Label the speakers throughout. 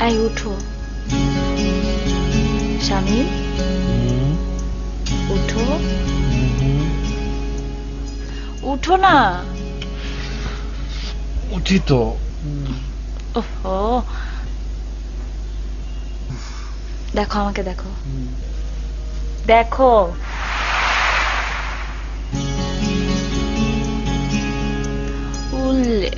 Speaker 1: এই উঠো শামিম, উঠো উঠো না।
Speaker 2: উঠি তো।
Speaker 1: ওহো, দেখো আমাকে দেখো, দেখো উল্লে।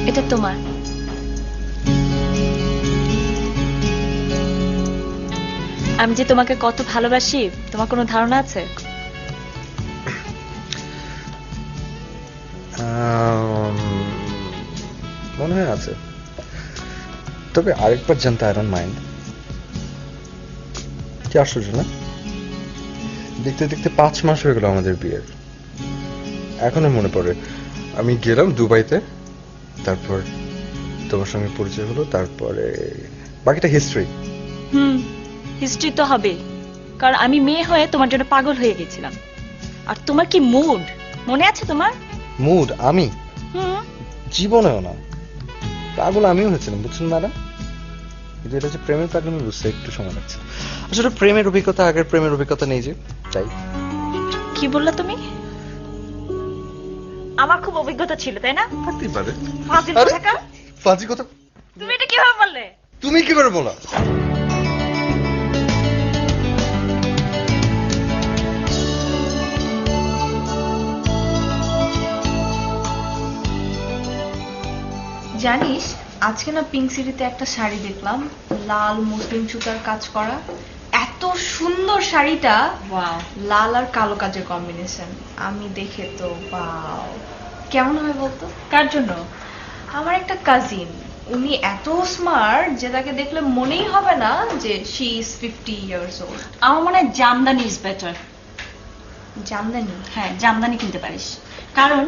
Speaker 1: এটা তোমার। আমি যে তোমাকে কত ভালোবাসি তোমার কোনো ধারণা আছে?
Speaker 2: মনে হয় আছে, তবে আরেকবার জানতে আই ডোন্ট মাইন্ড। কি আশ্চর্য না, দেখতে দেখতে 5 মাস হয়ে গেল আমাদের বিয়ের। এখনো মনে পড়ে আমি গেলাম দুবাইতে, তারপর তোমার সঙ্গে পরিচয় হলো, তারপরে বাকিটা হিস্ট্রি।
Speaker 1: হিস্ট্রি তো হবে, কারণ আমি মেয়ে হয়ে তোমার জন্য পাগল হয়ে গেছিলাম। আর তোমার কি মুড মনে আছে তোমার?
Speaker 2: মুড আমি
Speaker 1: হুম,
Speaker 2: জীবনেও না। পাগল আমিও হয়েছিলাম, বুঝছেন ম্যাডাম, কিন্তু এটা যে প্রেমের পাগল বুঝতে একটু সময় লাগছে। আসলে প্রেমের অভিজ্ঞতা আগের প্রেমের অভিজ্ঞতা নেই যে, তাই।
Speaker 1: কি বললা তুমি? আমার খুব অভিজ্ঞতা ছিল, তাই না?
Speaker 2: থাকতেই পারে।
Speaker 1: ফাজিল
Speaker 2: আরে,
Speaker 1: কোথাকার।
Speaker 2: ফাজি কথা
Speaker 1: তুমি এটা কিভাবে বললে?
Speaker 2: তুমি কি করে বলা?
Speaker 3: জানিস, আজকে না পিঙ্ক সিটিতে একটা শাড়ি দেখলাম, লাল মুসলিম সুতার কাজ করা। এত সুন্দর শাড়িটা,
Speaker 1: ওয়াও,
Speaker 3: লাল আর কালো কাজের কম্বিনেশন। আমি দেখে তো ওয়াও, কেমন হবে বলতো?
Speaker 1: কার জন্য?
Speaker 3: আমার একটা কাজিন, উনি এত স্মার্ট যে তাকে দেখলে মনেই হবে না যে শি ইজ 50 ইয়ার্স ওল্ড।
Speaker 1: আমার মনে হয় জামদানি ইজ বেটার।
Speaker 3: জামদানি?
Speaker 1: হ্যাঁ, জামদানি কিনতে পারিস, কারণ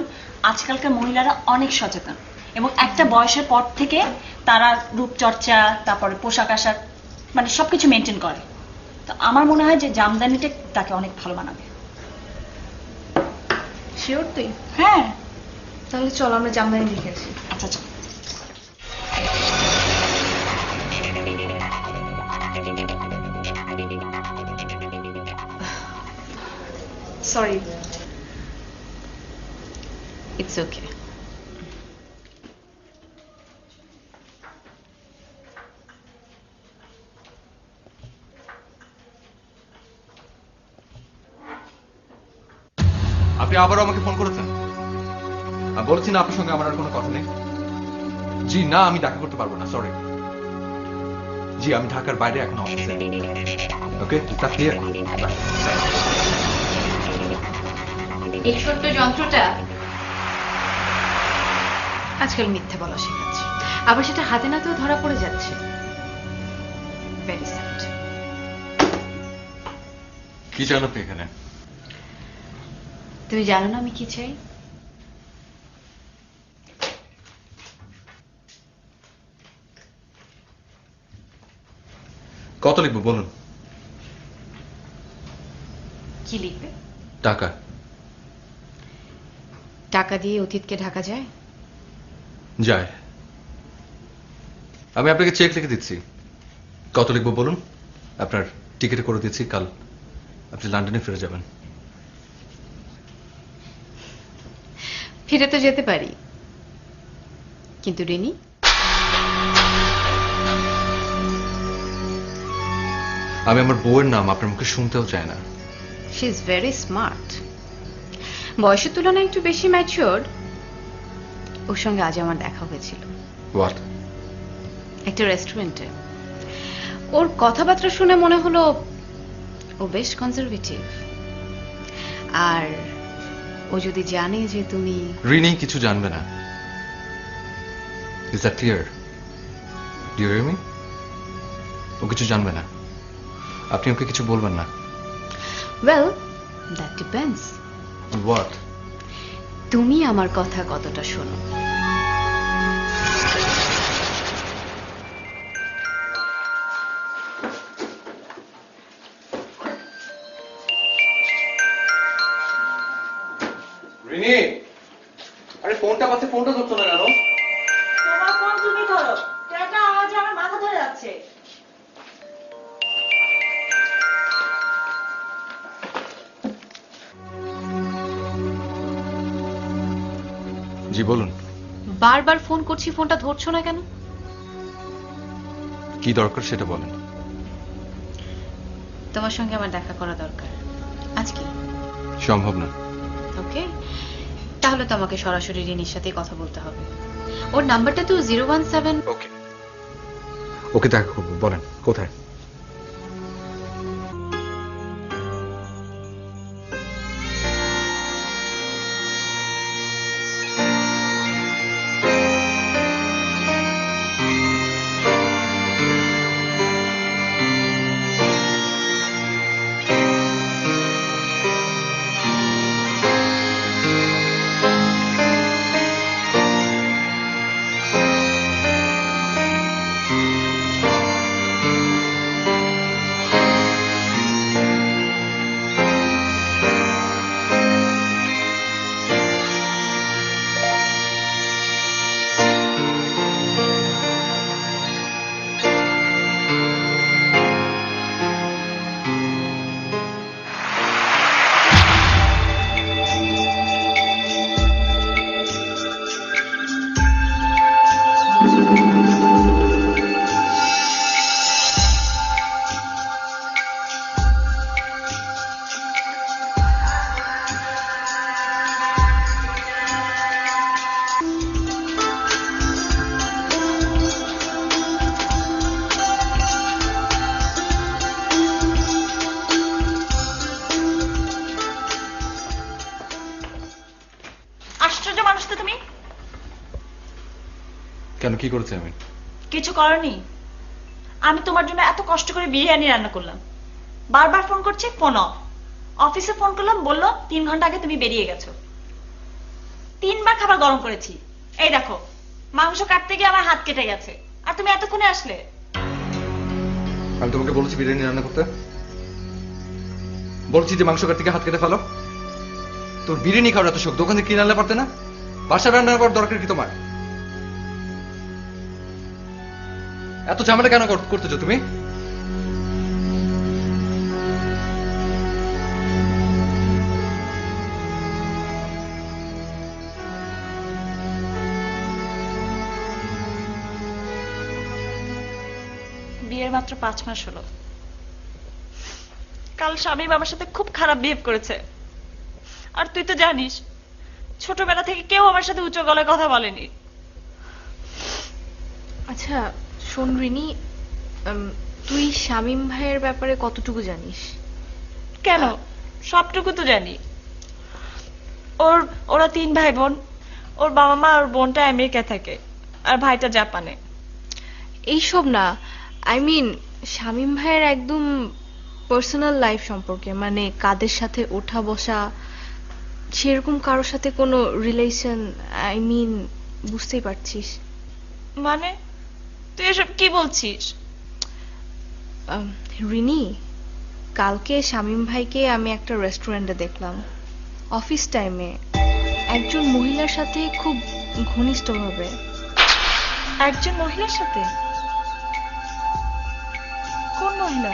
Speaker 1: আজকালকার মহিলারা অনেক সচেতন এবং একটা বয়সের পর থেকে তারা রূপচর্চা, তারপরে পোশাক আশাক, মানে সবকিছু মেনটেন করে। তো আমার মনে হয় যে জামদানিটা তাকে অনেক ভালো মানাবে।
Speaker 3: শিওর তুই?
Speaker 1: হ্যাঁ।
Speaker 3: তাহলে চল আমরা জামদানি দেখে আসি।
Speaker 1: আচ্ছা আচ্ছা।
Speaker 3: সরি।
Speaker 1: It's okay.
Speaker 4: আপনি আবারও আমাকে ফোন করেছেন? আমি বলেছি না আপনার সঙ্গে আমার আর কোনো কথা নেই। জি না, আমি দেখা করতে পারবো না, সরি। জি, আমি ঢাকার বাইরে এখন অফিসে। ওকে, তা ক্লিয়ার।
Speaker 5: এই ছোট্ট যন্ত্রটা আজকাল মিথ্যে বলা শেখাচ্ছে, আবার সেটা হাতে নাতেও ধরা পড়ে যাচ্ছে। Very sad.
Speaker 4: কি চান আপনি এখানে?
Speaker 5: তুমি জানো না আমি কি চাই?
Speaker 4: কত লিখবো বলুন?
Speaker 5: কি লিখবে?
Speaker 4: টাকা।
Speaker 5: টাকা দিয়ে অতীতকে ঢাকা যায়?
Speaker 4: যায়। আমি আপনাকে চেক লিখে দিচ্ছি। কত লিখবো বলুন? আপনার টিকিটে করে দিচ্ছি, কাল আপনি লন্ডনে ফিরে যাবেন।
Speaker 5: ফিরে তো যেতে পারি, কিন্তু রিনি?
Speaker 4: আমি আমার বউয়ের নাম আপনার মুখে শুনতেও চাই না।
Speaker 5: শি ইজ ভেরি স্মার্ট, বয়সের তুলনায় একটু বেশি ম্যাচিওর। ওর সঙ্গে আজ আমার দেখা হয়েছিল
Speaker 4: হোয়াট?
Speaker 5: একটা রেস্টুরেন্টে। ওর কথাবার্তা শুনে মনে হলো ও বেশ কনজারভেটিভ। আর ও যদি জানে যে তুমি...
Speaker 4: রিনি কিছু জানবে না। Is that clear? Do you hear me? ও কিছু জানবে না, আপনি ওকে কিছু বলবেন না।
Speaker 5: Well, that depends.
Speaker 4: হোয়াট?
Speaker 5: তুমি আমার কথা কতটা শোনো।
Speaker 4: রিনি, আরে ফোনটা পাচ্ছে, ফোনটা ধরছো না কেন?
Speaker 1: তোমার ফোন তুমি ধরো, এটা আওয়াজে আমার মাথা ধরে যাচ্ছে।
Speaker 4: জি বলুন,
Speaker 5: বারবার ফোন করছি, ফোনটা ধরছো না কেন?
Speaker 4: কি দরকার সেটা বলেন।
Speaker 5: তোমার সঙ্গে আমার দেখা করা দরকার আজকে।
Speaker 4: সম্ভব না।
Speaker 5: ওকে, তাহলে তো আমাকে সরাসরি রিনির সাথে কথা বলতে হবে। ওর নাম্বারটা তো 017।
Speaker 4: ওকে ওকে, দেখা করবো, বলেন কোথায়?
Speaker 1: আশ্চর্য মানুষ তো তুমি।
Speaker 4: কেন, কি করেছে আমি?
Speaker 1: কিছু করনি। আমি তোমার জন্য এত কষ্ট করে বিরিয়ানি রান্না করলাম, বারবার ফোন করছি, ফোন অফ। অফিসে ফোন করলাম, বললো 3 ঘন্টা আগে তুমি বেরিয়ে গেছো। 3বার খাবার গরম করেছি, এই দেখো মাংস কাটতে গিয়ে আমার হাত কেটে গেছে, আর তুমি এতক্ষণে আসলে।
Speaker 4: আমি তোমাকে বলেছি বিরিয়ানি রান্না করতে, বলছি যে মাংস কাট থেকে হাত কেটে ফেলো। তোর বিরিয়ানি খাওয়ার এত শখ, দোকান থেকে কিনে আনলে পারতে না? বাসা রান্না করার দরকার কি তোমার? এত ঝামেলা কেন করতেছো তুমি?
Speaker 1: বিয়ের মাত্র 5 মাস হলো, কাল স্বামী বাবার সাথে খুব খারাপ বিহেভ করেছে। আর তুই তো জানিস, ছোটবেলা থেকে কেউ আমার সাথে উচ্চ গলায় কথা বলেনি।
Speaker 3: আচ্ছা শোন রিনি, তুই শামীম ভাইয়ের ব্যাপারে কতটুকু জানিস?
Speaker 1: কেন, সবটুকু তো জানি। ওরা 3 ভাই বোন, ওর বাবা মা আর বোনটা আমেরিকায় থাকে, আর ভাইটা জাপানে।
Speaker 3: এইসব না, আই মিন শামীম ভাইয়ের একদম পার্সোনাল লাইফ সম্পর্কে, মানে কাদের সাথে ওঠা বসা, সেরকম কারোর সাথে কোনো রিলেশন, আই মিন বুঝতেই পারছিস।
Speaker 1: মানে তুই এসব কি বলছিস?
Speaker 3: রিনি, কালকে শামীম ভাইকে আমি একটা রেস্টুরেন্টে দেখলাম অফিস টাইমে, একজন মহিলার সাথে খুব ঘনিষ্ঠভাবে।
Speaker 1: একজন মহিলার সাথে? কোন মহিলা?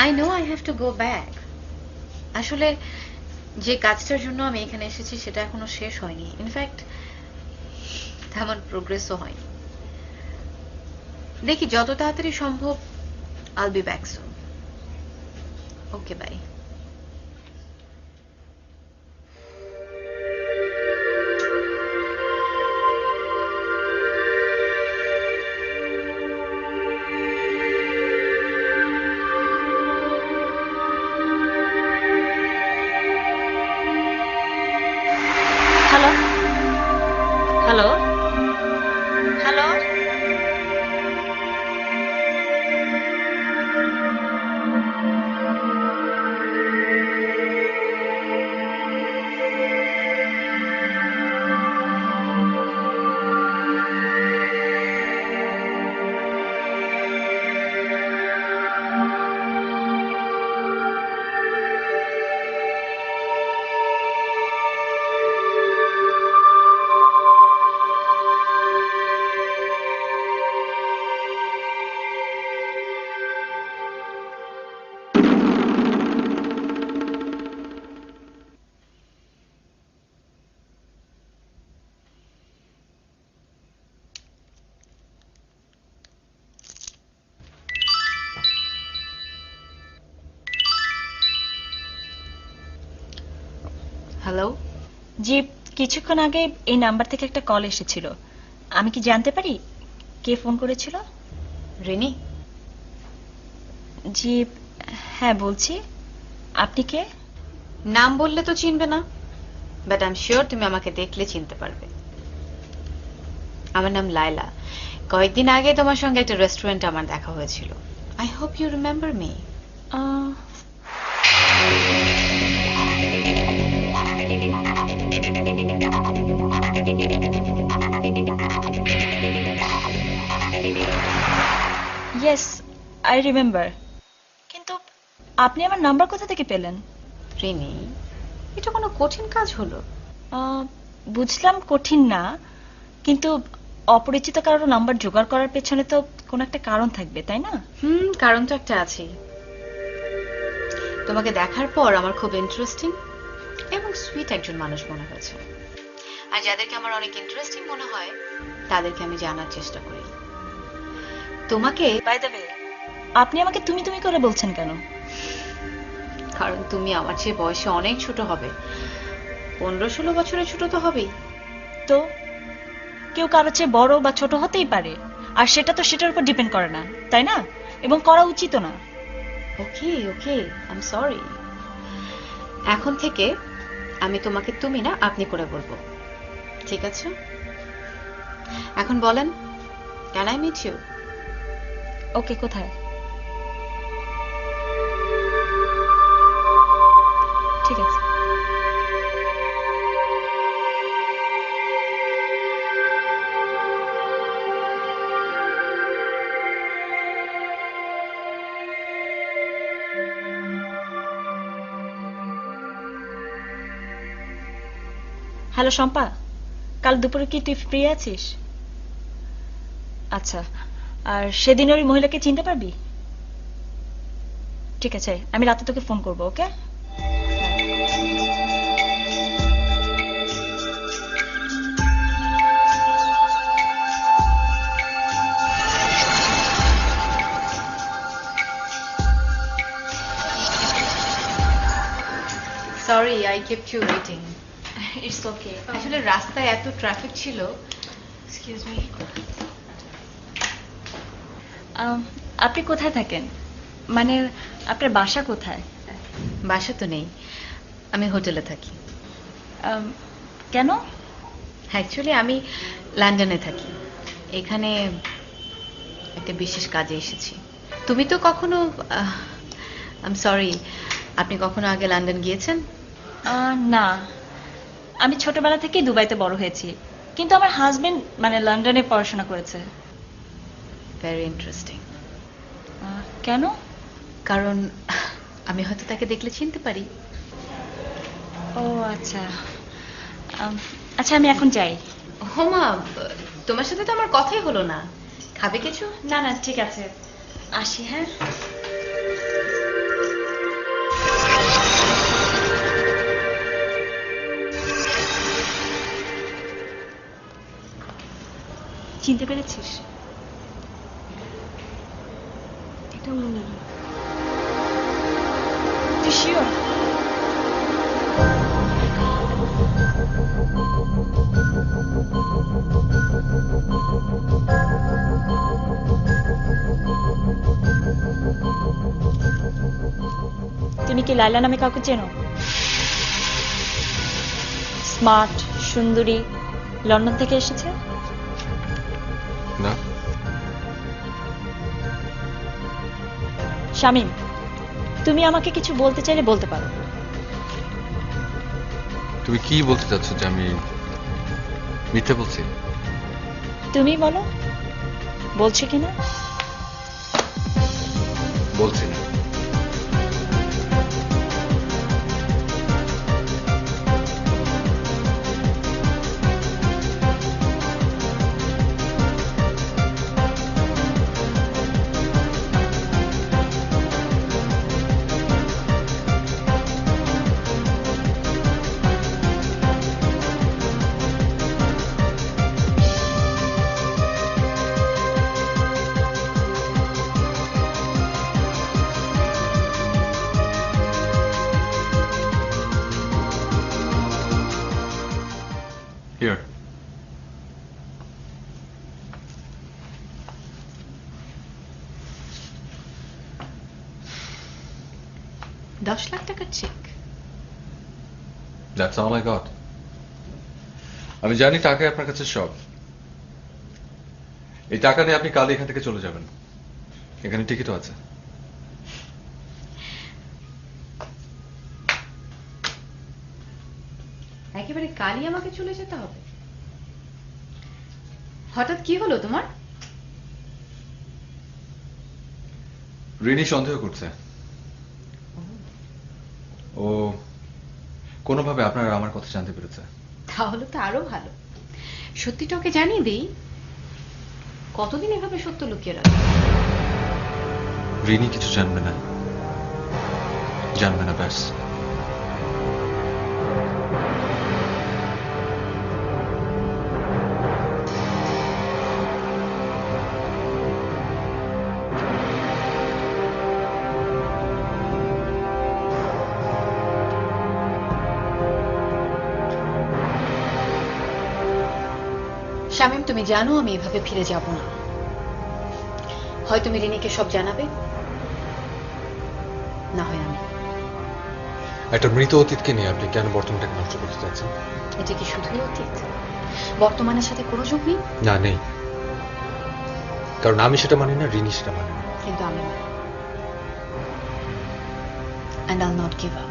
Speaker 5: I know I have to go back. আসলে যে কাজটার জন্য আমি এখানে এসেছি সেটা এখনো শেষ হয়নি। ইনফ্যাক্ট তেমন প্রোগ্রেসও হয়নি। দেখি যত তাড়াতাড়ি সম্ভব I'll be back soon. Okay, bye.
Speaker 1: Hello hello hello.
Speaker 5: Hello.
Speaker 1: জি, কিছুক্ষণ আগে এই নাম্বার থেকে একটা কল এসেছিল। আমি কি জানতে পারি কে ফোন করেছিল?
Speaker 5: রিনি?
Speaker 1: জি হ্যাঁ বলছি। আপনি কে?
Speaker 5: নাম বললে তো চিনবে না, বাট আই এম শিওর তুমি আমাকে দেখলে চিনতে পারবে। আমার নাম লায়লা। কয়েকদিন আগে তোমার সঙ্গে একটা রেস্টুরেন্টে আমার দেখা হয়েছিল। I hope you remember me.
Speaker 1: Yes, I remember. কিন্তু আপনি আমার নাম্বার কোথা থেকে পেলেন?
Speaker 5: রিনি, এটা কোনো কঠিন কাজ হলো?
Speaker 1: বুঝলাম কঠিন না, কিন্তু অপরিচিত কারোর নাম্বার জোগাড় করার পেছনে তো কোনো একটা কারণ থাকবে, তাই না?
Speaker 5: কারণ তো একটা আছেই। তোমাকে দেখার পর আমার খুব ইন্টারেস্টিং এবং সুইট একজন মানুষ মনে হয়েছে। আর যাদেরকে আমার অনেক ইন্টারেস্টিং মনে হয় তাদেরকে আমি জানার চেষ্টা করি। তোমাকে
Speaker 1: বাই দ্য ওয়ে, আপনি আমাকে তুমি তুমি করে বলছেন কেন?
Speaker 5: কারণ তুমি আমার চেয়ে বয়সে অনেক ছোট হবে। 15-16 বছরের ছোট তো হবেই।
Speaker 1: তো কেউ কারোর চেয়ে বড় বা ছোট হতেই পারে, আর সেটা তো সেটার উপর ডিপেন্ড করে না, তাই না? এবং করা উচিত না।
Speaker 5: ওকে ওকে, আই এম সরি। এখন থেকে আমি তোমাকে তুমি না আপনি করে বলবো, ঠিক আছে? এখন বলেন, ক্যান আই মিট ইউ?
Speaker 1: ওকে, কোথায়? ঠিক আছে। হ্যালো শম্পা, কাল দুপুরে কি তুই ফ্রি আছিস? আচ্ছা, আর সেদিন ওই মহিলাকে চিনতে পারবি? ঠিক আছে, আমি রাতে তোকে ফোন করবো, okay?
Speaker 5: Sorry, I kept you waiting.
Speaker 1: It's okay.
Speaker 5: আসলে রাস্তায় এত ট্রাফিক ছিল। Excuse me.
Speaker 1: আপনি কোথায় থাকেন? মানে আপনার বাসা কোথায়?
Speaker 5: বাসা তো নেই, আমি হোটেলে থাকি।
Speaker 1: কেন?
Speaker 5: অ্যাকচুয়ালি আমি লন্ডনে থাকি। এখানে একটা বিশেষ কাজে এসেছি। তুমি তো কখনো আই এম সরি, আপনি কখনো আগে লন্ডন গিয়েছেন?
Speaker 1: না, আমি ছোটবেলা থেকেই দুবাইতে বড় হয়েছি, কিন্তু আমার হাজবেন্ড মানে লন্ডনে পড়াশোনা করেছে।
Speaker 5: Very interesting.
Speaker 1: কেন?
Speaker 5: কারণ আমি হয়তো তাকে দেখলে চিনতে পারি।
Speaker 1: ও আচ্ছা। আচ্ছা, আমি এখন যাই।
Speaker 5: হোমা, তোমার সাথে তো আমার কথাই হলো না। খাবে কিছু?
Speaker 1: না না, ঠিক আছে, আসি। হ্যাঁ, চিনতে পেরেছিস?
Speaker 3: এটা মনে নেই।
Speaker 1: তুই শিওর? তুমি কি লাইলা নামে কাউকে চেনো? স্মার্ট, সুন্দরী, লন্ডন থেকে এসেছে।
Speaker 2: না।
Speaker 1: শামীম, তুমি আমাকে কিছু বলতে চাইলে বলতে পারো।
Speaker 2: তুমি কি বলতে চাচ্ছ যে আমি মিথ্যে বলছি?
Speaker 1: তুমি বলো, বলছো কিনা?
Speaker 2: বলছি না।
Speaker 5: 10 লাখ টাকার check?
Speaker 4: That's all I got. আমি জানি টাকাই আপনার কাছে সব। এই টাকা নিয়ে আপনি কাল এখান থেকে চলে যাবেন। এখানে টিকিটও আছে।
Speaker 5: একেবারে কালই আমাকে চলে যেতে হবে? হঠাৎ কি হলো তোমার?
Speaker 4: রিনি সন্দেহ করছে। ও কোনোভাবে আপনার আমার কথা জানতে পেরেছে।
Speaker 5: তাহলে তো আরো ভালো। সত্যিটা ওকে জানিয়ে দেই। কতদিন এভাবে সত্য লুকিয়ে রাখবে?
Speaker 4: রিনি কিছু জানবে না। জানবে না ব্যাস।
Speaker 5: শামীম, তুমি জানো আমি এভাবে ফিরে যাব না। হয় তুমি রিনিকে সব জানাবে, না হয় আমি।
Speaker 2: একটা মৃত অতীতকে নিয়ে আপনি কেন বর্তমানটাকে নষ্ট করতে চাচ্ছেন?
Speaker 5: এটা কি শুধুই অতীত? বর্তমানের সাথে কোনো যোগ নেই?
Speaker 2: না, নেই। কারণ আমি সেটা মানি না, রিনি সেটা মানে না।
Speaker 5: কিন্তু আমি মানি। And I'll not give up.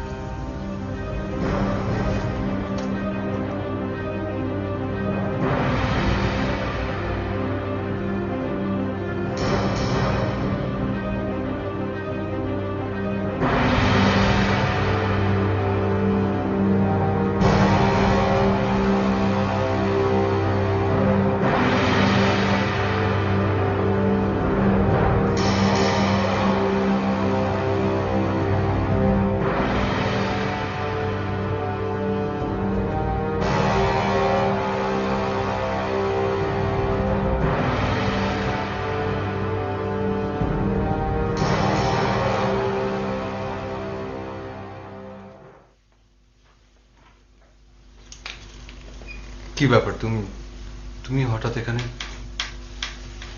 Speaker 4: কি ব্যাপার, তুমি হঠাৎ এখানে?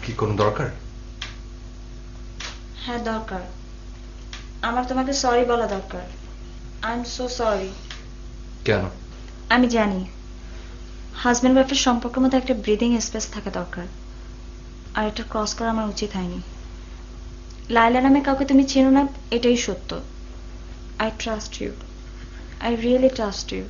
Speaker 4: কি কোনো দরকার?
Speaker 1: হ্যাঁ দরকার। আমার তোমাকে সরি বলা দরকার। I am so sorry.
Speaker 4: কেন?
Speaker 1: আমি জানি হাজব্যান্ড ওয়াইফের সম্পর্কের মধ্যে একটা ব্রিদিং স্পেস থাকা দরকার, আর এটা ক্রস করা আমার উচিত হয়নি। লাইলা নামে কাউকে তুমি চেনো না, এটাই সত্য। I trust you, I really trust you.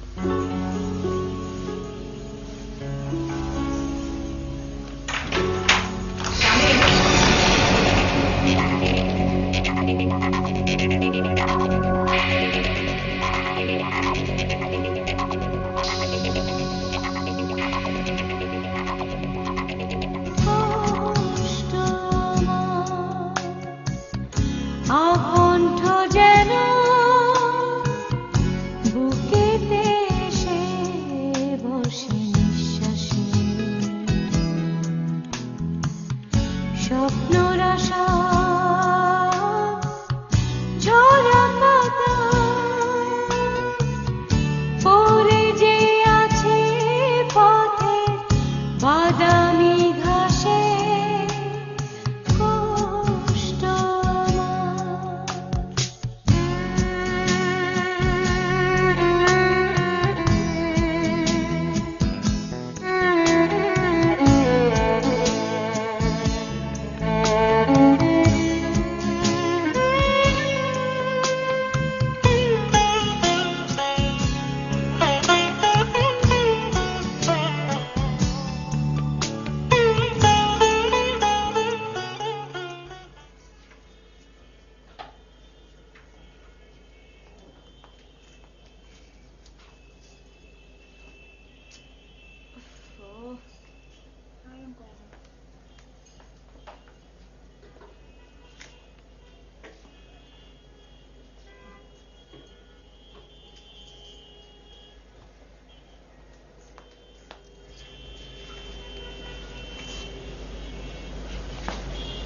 Speaker 6: আকণ্ঠ যেন বুকেতে এসে বসে নিঃশ্বাসে, স্বপ্নর আশা ঝরা পাতা পড়ে যে আছে পথে বাদামি ঘাসে। কষ্ট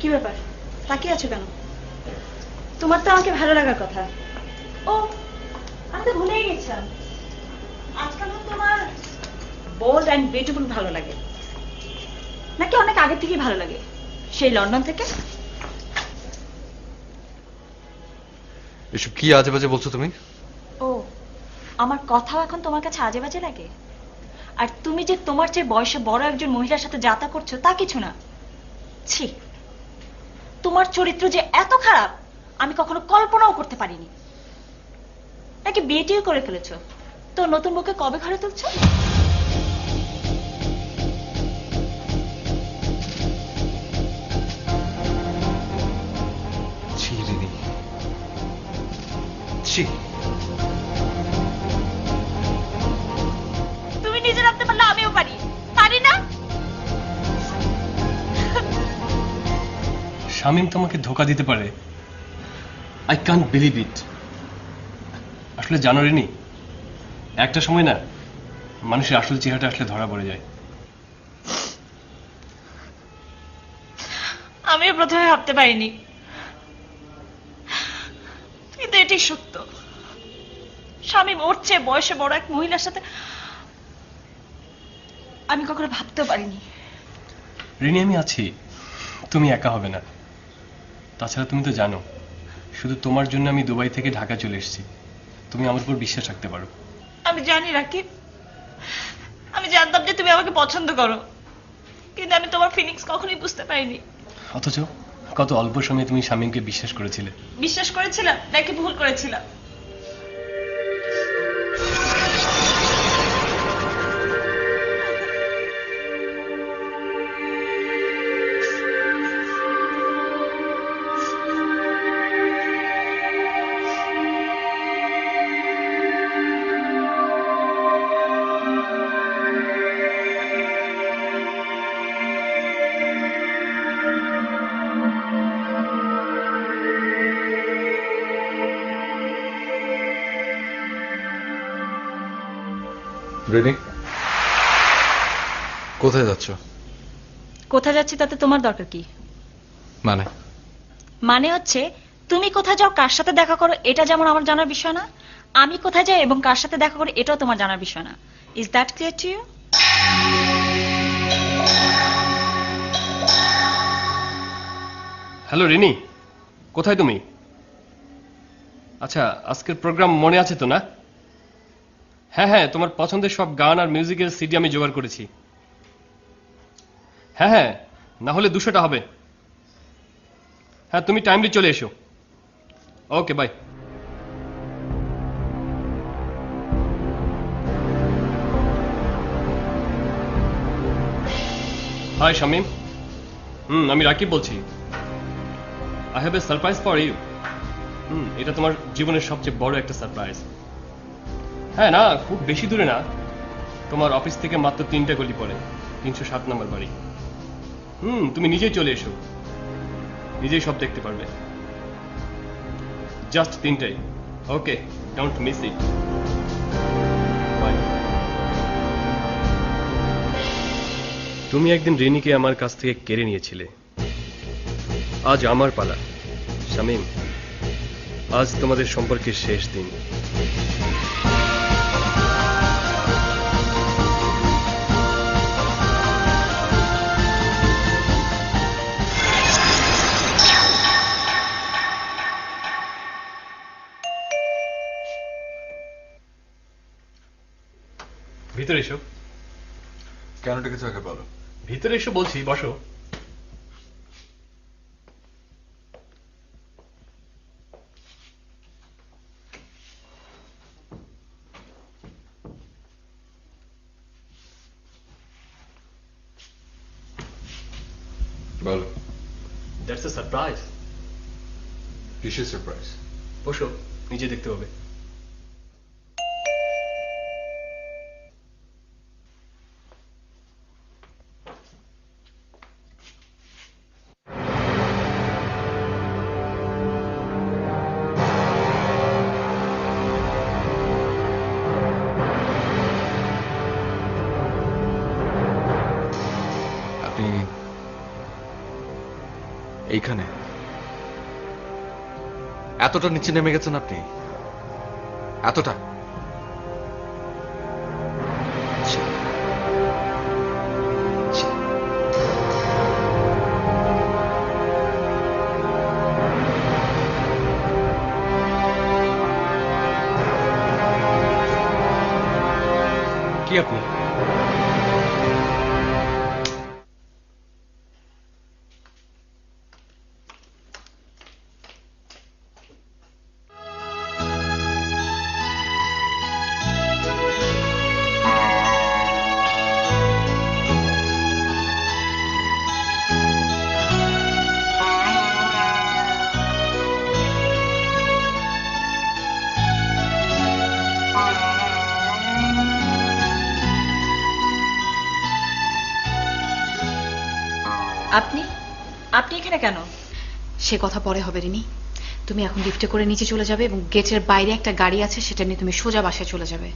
Speaker 1: কি ব্যাপার, তাকিয়ে আছো কেন? তোমার তো আমাকে ভালো লাগার কথা। ও, আমি তো ভুলেই গেছিলাম, আজকাল তোমার বোল্ড অ্যান্ড বিউটিফুল ভালো লাগে, নাকি অনেক আগে থেকেই ভালো লাগে, সেই লন্ডন থেকে?
Speaker 4: এসব কি আজে বাজে বলছো তুমি?
Speaker 1: ও, আমার কথাও এখন তোমার কাছে আজে বাজে লাগে? আর তুমি যে তোমার চেয়ে বয়সে বড় একজন মহিলার সাথে যাতা করছো তা কিছু না। ছি, তোমার চরিত্র যে এত খারাপ আমি কখনো কল্পনাও করতে পারিনি। নাকি বিয়েটিও করে ফেলেছো? তো নতুন বউকে কবে ঘরে তুলছো?
Speaker 4: ছি রিনি, ছি।
Speaker 1: তুমি নিজে রাখতে পারলে আমিও পারি, পারি না?
Speaker 7: শামীম তোমাকে ধোকা দিতে পারে। I can't believe it. আসলে জানো রিনি, একটা সময় না মানুষের আসল চেহারাটা আসলে ধরা পড়ে যায়।
Speaker 1: আমিও প্রথমে ভাবতে পারিনি, কিন্তু এটি সত্য। স্বামী ওর চেয়ে বয়সে বড় এক মহিলার সাথে আমি কখনো ভাবতেও পারিনি।
Speaker 7: রিনি, আমি আছি, তুমি একা হবে না। তাছাড়া তুমি তো জানো, শুধু তোমার জন্য আমি দুবাই থেকে ঢাকা চলে এসেছি। তুমি আমার উপর বিশ্বাস রাখতে পারো।
Speaker 1: আমি জানি রাকিব, আমি জানতাম যে তুমি আমাকে পছন্দ করো, কিন্তু আমি তোমার ফিলিংস কখনোই বুঝতে পারিনি।
Speaker 7: অথচ কত অল্প সময়ে তুমি শামীমকে বিশ্বাস করেছিলে।
Speaker 1: বিশ্বাস করেছিলাম নাকি ভুল করেছিলাম?
Speaker 4: রিনি, কোথায় যাচ্ছ?
Speaker 1: কোথায় যাচ্ছি তাতে তোমার দরকার কি?
Speaker 4: মানে
Speaker 1: মানে হচ্ছে তুমি কোথায় যাও, কার সাথে দেখা করো, এটা যেমন আমার জানার বিষয় না, আমি কোথায় যাই এবং কার সাথে দেখা করি এটাও তোমার জানার বিষয় না। Is that clear to you?
Speaker 7: Hello Rini, কোথায় তুমি? আচ্ছা, আজকের প্রোগ্রাম মনে আছে তো না? হ্যাঁ হ্যাঁ, তোমার পছন্দের সব গান আর মিউজিকের সিডি আমি জোগাড় করেছি। হ্যাঁ হ্যাঁ, না হলে 200টা হবে। হ্যাঁ, তুমি টাইমলি চলে এসো। Okay, bye. হাই শামীম। আমি রাকিব বলছি। I have a surprise for you. এটা তোমার জীবনের সবচেয়ে বড় একটা সারপ্রাইজ। হ্যাঁ, না খুব বেশি দূরে না, তোমার অফিস থেকে মাত্র 3টা গলি পড়ে, 307 নম্বর বাড়ি। তুমি নিজেই চলে এসো, নিজেই সব দেখতে পারবে। জাস্ট 3টাই। Okay, don't miss it. Bye. তুমি একদিন রিনিকে আমার কাছ থেকে কেড়ে নিয়েছিলে। আজ আমার পালা। শামীম, আজ তোমাদের সম্পর্কের শেষ দিন। ভিতরে এসো।
Speaker 4: কেন ডেকেছো আগে বলো।
Speaker 7: ভিতরে এসো বলছি, বসো।
Speaker 4: বলো।
Speaker 7: That's a surprise.
Speaker 4: কিসের সারপ্রাইজ?
Speaker 7: বসো, নিজে দেখতে হবে।
Speaker 4: আপনি এইখানে এতটা নিচে নেমে গেছেন আপনি, এতটা? ছি, ছি।
Speaker 5: আপনি
Speaker 1: আপনি এখানে কেন?
Speaker 5: সে কথা পরে হবে রিনি। তুমি এখন লিফটে করে নিচে চলে যাবে এবং গেটের বাইরে একটা গাড়ি আছে, সেটা নিয়ে তুমি সোজা বাসায় চলে যাবে।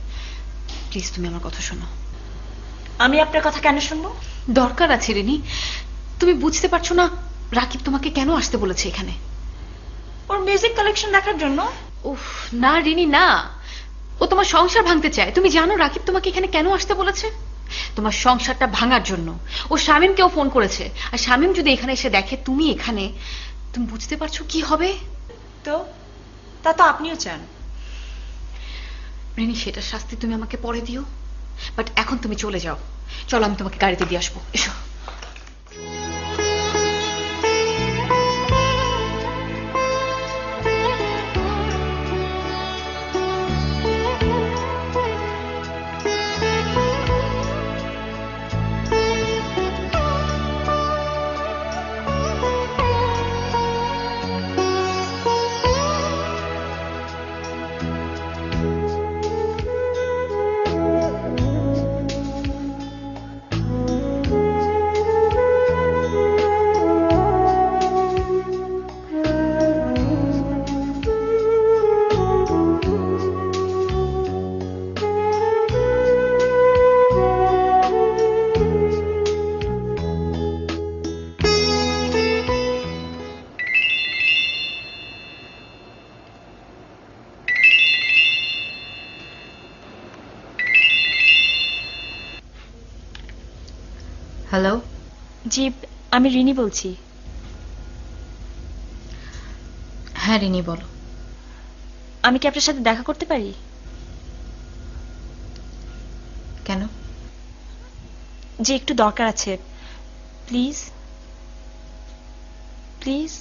Speaker 5: প্লিজ তুমি আমার কথা শোনো।
Speaker 1: আমি আপনার কথা কেন শুনবো?
Speaker 5: দরকার আছে রিনি। তুমি বুঝতে পারছো না রাকিব তোমাকে কেন আসতে বলেছে এখানে?
Speaker 1: ওর মিউজিক কালেকশন দেখার জন্য।
Speaker 5: উফ না রিনি না, ও তোমার সংসার ভাঙতে চায়। তুমি জানো রাকিব তোমাকে এখানে কেন আসতে বলেছে? তোমার সংসারটা ভাঙার জন্য। ও শামীমকেও ফোন করেছে, আর শামীম যদি এখানে এসে দেখে তুমি এখানে, তুমি বুঝতে পারছো কি হবে?
Speaker 1: তো তা তো আপনিও চান।
Speaker 5: রিনি সেটার শাস্তি তুমি আমাকে পরে দিও, বাট এখন তুমি চলে যাও। চলো আমি তোমাকে গাড়িতে দিয়ে আসবো, এসো। হ্যালো।
Speaker 1: জি, আমি রিনি বলছি।
Speaker 5: হ্যাঁ রিনি বলো।
Speaker 1: আমি কি আপনার সাথে দেখা করতে পারি?
Speaker 5: কেন?
Speaker 1: জি, একটু দরকার আছে। Please please.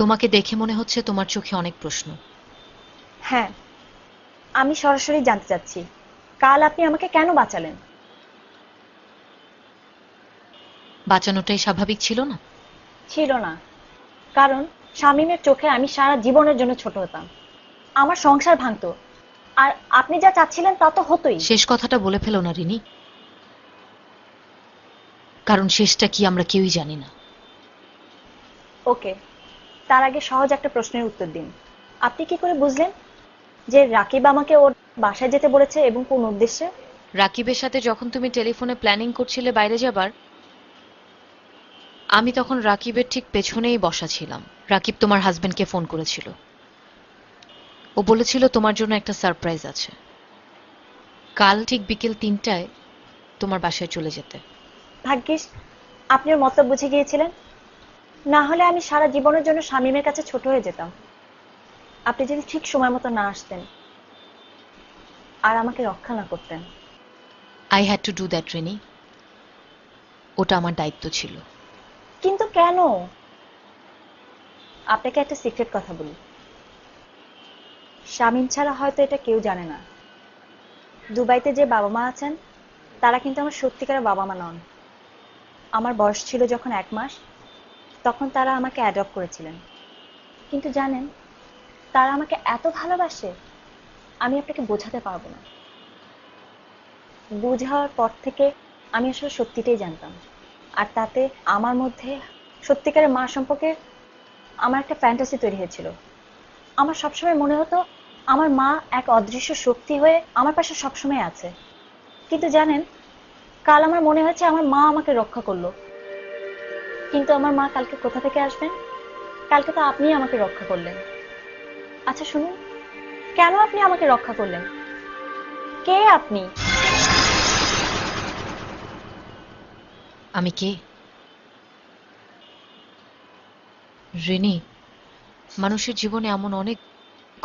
Speaker 5: তোমাকে দেখে মনে হচ্ছে তোমার চোখে অনেক প্রশ্ন।
Speaker 1: হ্যাঁ, আমি সরাসরি জানতে চাচ্ছি, কাল আপনি আমাকে কেন বাঁচালেন?
Speaker 5: বাঁচানোটাই স্বাভাবিক ছিল না?
Speaker 1: ছিল না, কারণ শামীমের চোখে আমি সারা জীবনের জন্য ছোট হতাম, আমার সংসার ভাঙতো, আর আপনি যা চাচ্ছিলেন তা তো হতোই।
Speaker 5: শেষ কথাটা বলে ফেলো না রিনি, কারণ শেষটা কি আমরা কেউই জানি না।
Speaker 1: ওকে, তার আগে সহজ একটা প্রশ্নের উত্তর দিন। আপনি কি করে বুঝলেন যে রাকিব আমাকে ওর বাসায় যেতে বলেছে এবং কোন উদ্দেশ্যে?
Speaker 5: রাকিবের সাথে যখন তুমি টেলিফোনে প্ল্যানিং করছিলে বাইরে যাবার, আমি তখন রাকিবের ঠিক পেছনেই বসা ছিলাম। রাকিব তোমার হাজবেন্ডকে ফোন করেছিল, ও বলেছিল তোমার জন্য একটা সারপ্রাইজ আছে, কাল ঠিক বিকেল 3টায় তোমার বাসায় চলে যেতে।
Speaker 1: ভাগ্যিস আপনি ওর মতলব বুঝে গিয়েছিলেন, না হলে আমি সারা জীবনের জন্য শামীমের কাছে ছোট হয়ে যেতাম। আপনি যদি ঠিক সময় মতো না আসতেন আর আমাকে রক্ষা না করতেন।
Speaker 5: I had to do that Rini, ওটা আমার দায়িত্ব ছিল।
Speaker 1: কিন্তু কেন? আপনাকে একটা সিক্রেট কথা বলি, শামীম ছাড়া হয়তো এটা কেউ জানে না, দুবাইতে যে বাবা মা আছেন তারা কিন্তু আমার সত্যিকারের বাবা মা নন। আমার বয়স ছিল যখন 1 মাস, তখন তারা আমাকে অ্যাডপ্ট করেছিলেন। কিন্তু জানেন, তারা আমাকে এত ভালোবাসে, আমি আপনাকে বোঝাতে পারবো না। বুঝার পর থেকে আমি আসলে সত্যিটাই জানতাম, আর তাতে আমার মধ্যে সত্যিকারের মা সম্পর্কে আমার একটা ফ্যান্টাসি তৈরি হয়েছিল। আমার সবসময় মনে হতো আমার মা এক অদৃশ্য শক্তি হয়ে আমার পাশে সবসময় আছে। কিন্তু জানেন, কাল আমার মনে হয়েছে আমার মা আমাকে রক্ষা করলো। কিন্তু আমার মা কালকে কোথা থেকে আসবেন? কালকে তো আপনিই আমাকে রক্ষা করলেন। আচ্ছা শুনুন, কেন আপনি আমাকে রক্ষা করলেন? কে আপনি?
Speaker 5: আমি কে? রিনি, মানুষের জীবনে এমন অনেক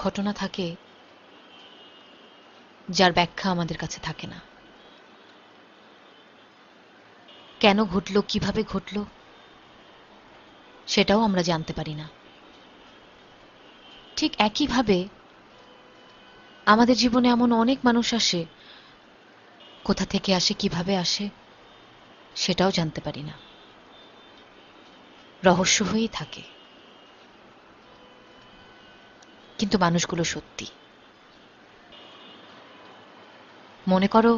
Speaker 5: ঘটনা থাকে যার ব্যাখ্যা আমাদের কাছে থাকে না। কেন ঘটলো, কিভাবে ঘটলো, সেটাও আমরা জানতে পারি না। ঠিক একইভাবে আমাদের জীবনে এমন অনেক মানুষ আসে, কোথা থেকে আসে, কিভাবে আসে, সেটাও জানতে পারি না। রহস্য হয়েই থাকে। কিন্তু মানুষগুলো সত্যি। মনে করো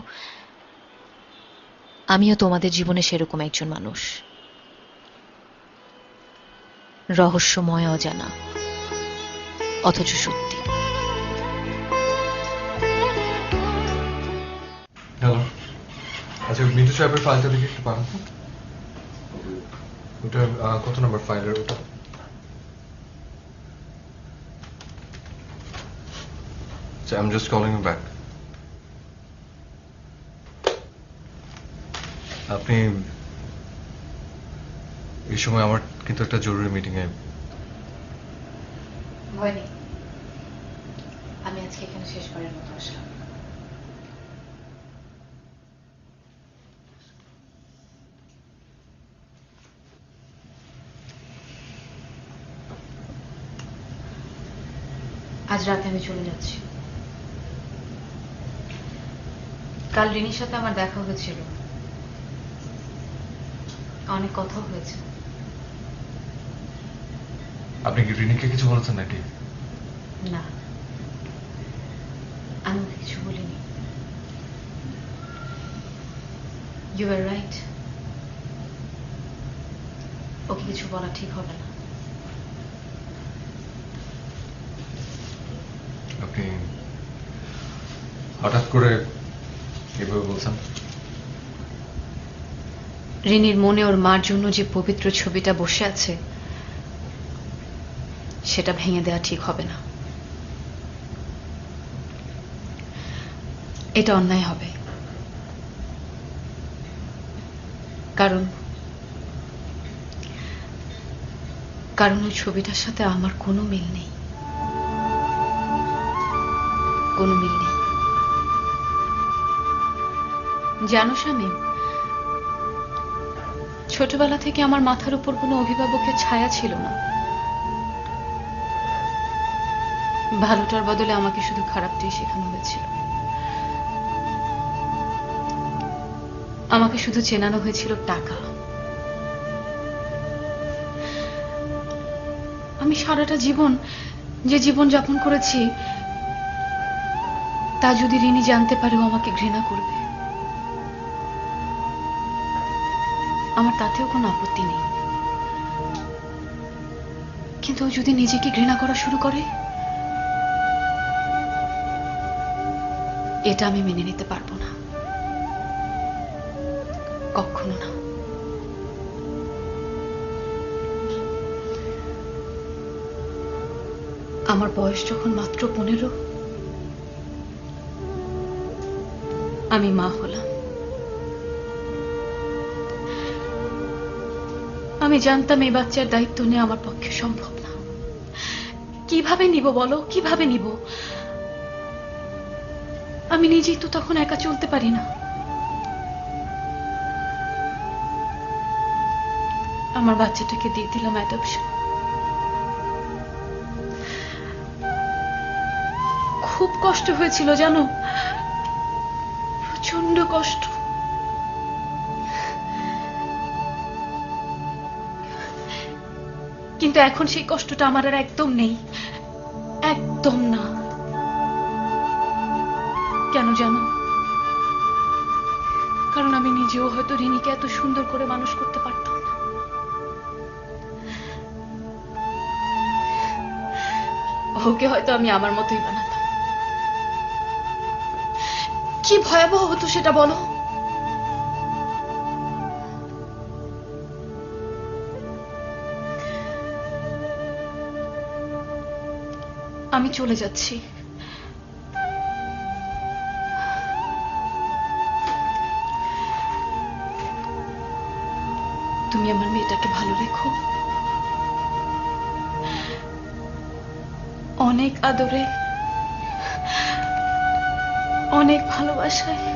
Speaker 5: আমিও তোমাদের জীবনে সেরকম একজন মানুষ, রহস্যময়, অজানা, অথচ সত্যি।
Speaker 2: হ্যালো, আচ্ছা মিন্টু সাহেবের ফাইলটা দেখে একটু পাঠান তো। ওটা কত নম্বর ফাইলের ওটা? I'm just calling you back. আপনি এই সময় আমার কিন্তু একটা জরুরি মিটিং এ।
Speaker 5: ভয় নেই, আমি আজকে এখানে শেষ করার মতো আসলাম। আজ রাতে আমি চলে যাচ্ছি। কাল রিনির সাথে আমার দেখা হয়েছিল, অনেক কথা হয়েছে।
Speaker 2: আপনি কি রিনিকে কিছু বলেছেন নাকি?
Speaker 5: না, আমি ওকে কিছু বলিনি। ইউ আর রাইট, ওকে কিছু বলা ঠিক হবে না।
Speaker 2: আপনি হঠাৎ করে এভাবে বলছেন?
Speaker 5: রিনির মনে ওর মার জন্য যে পবিত্র ছবিটা বসে আছে, সেটা ভেঙে দেওয়া ঠিক হবে না। এটা অন্যায় হবে, কারণ ওই ছবিটার সাথে আমার কোনো মিল নেই, কোনো মিল নেই। জানো শামীম, ছোটবেলা থেকে আমার মাথার উপর কোনো অভিভাবকের ছায়া ছিল না। ভালোটার বদলে আমাকে শুধু খারাপটাই শেখানো হয়েছিল। আমাকে শুধু চেনানো হয়েছিল টাকা। আমি সারাটা জীবন যে জীবন যাপন করেছি, তা যদি রিনি জানতে পারে ও আমাকে ঘৃণা করবে। আমার তাতেও কোনো আপত্তি নেই, কিন্তু ও যদি নিজেকে ঘৃণা করা শুরু করে, এটা আমি মেনে নিতে পারবো না, কখনো না। আমার বয়স যখন মাত্র 15, আমি মা হলাম। আমি জানতাম এই বাচ্চার দায়িত্ব নেওয়া আমার পক্ষে সম্ভব না। কিভাবে নিব বলো, কিভাবে নিব? আমি নিজেই তো তখন একা চলতে পারি না। আমার বাচ্চাটাকে দিয়ে দিলাম অ্যাডপশন। খুব কষ্ট হয়েছিল জানো, প্রচন্ড কষ্ট। কিন্তু এখন সেই কষ্টটা আমার আর একদম নেই, একদম না। কেন জানো? কারণ আমি নিজেও হয়তো রিনিকে এত সুন্দর করে মানুষ করতে পারতাম না। ওকে হয়তো আমি আমার মতোই বানাতাম। কি ভয়াবহ হতো সেটা বলো। আমি চলে যাচ্ছি। তুমি আমার মেয়েটাকে ভালো রেখো।
Speaker 3: অনেক আদরে, অনেক ভালোবাসায়।